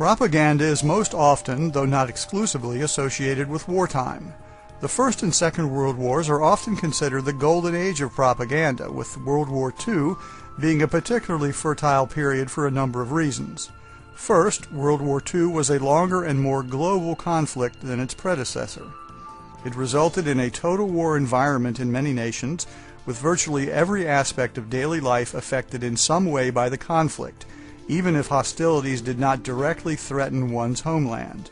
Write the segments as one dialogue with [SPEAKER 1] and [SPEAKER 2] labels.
[SPEAKER 1] Propaganda is most often, though not exclusively, associated with wartime. The First and Second World Wars are often considered the golden age of propaganda, with World War II being a particularly fertile period for a number of reasons. First, World War II was a longer and more global conflict than its predecessor. It resulted in a total war environment in many nations, with virtually every aspect of daily life affected in some way by the conflict, even if hostilities did not directly threaten one's homeland.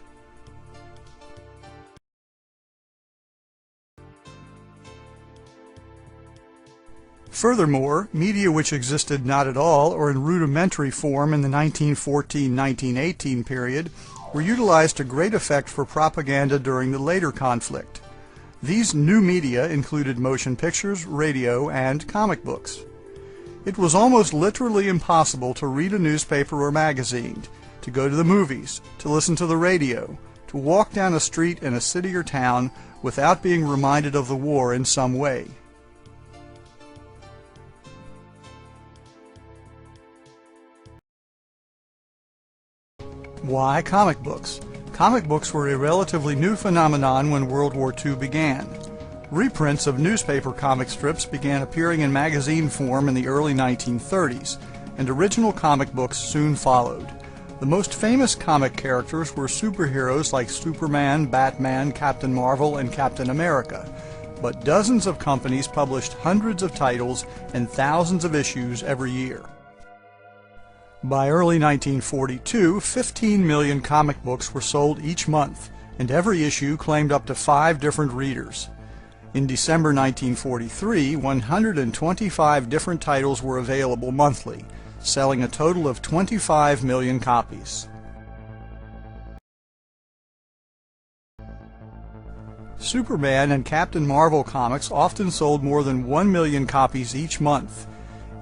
[SPEAKER 1] Furthermore, media which existed not at all or in rudimentary form in the 1914-1918 period were utilized to great effect for propaganda during the later conflict. These new media included motion pictures, radio, and comic books. It was almost literally impossible to read a newspaper or magazine, to go to the movies, to listen to the radio, to walk down a street in a city or town without being reminded of the war in some way. Why comic books? Comic books were a relatively new phenomenon when World War II began. Reprints of newspaper comic strips began appearing in magazine form in the early 1930s, and original comic books soon followed. The most famous comic characters were superheroes like Superman, Batman, Captain Marvel, and Captain America, but dozens of companies published hundreds of titles and thousands of issues every year. By early 1942, 15 million comic books were sold each month, and every issue claimed up to 5 different readers. In December 1943, 125 different titles were available monthly, selling a total of 25 million copies. Superman and Captain Marvel comics often sold more than 1 million copies each month.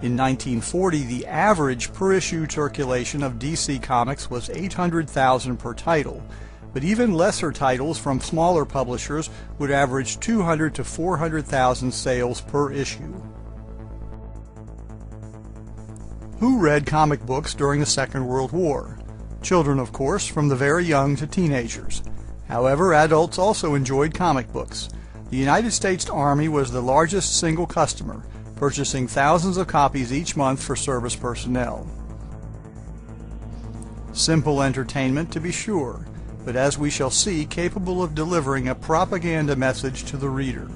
[SPEAKER 1] In 1940, the average per-issue circulation of DC Comics was 800,000 per title, but even lesser titles from smaller publishers would average 200 to 400,000 sales per issue. Who read comic books during the Second World War? Children, of course, from the very young to teenagers. However, adults also enjoyed comic books. The United States Army was the largest single customer, purchasing thousands of copies each month for service personnel. Simple entertainment, to be sure, but as we shall see, capable of delivering a propaganda message to the reader.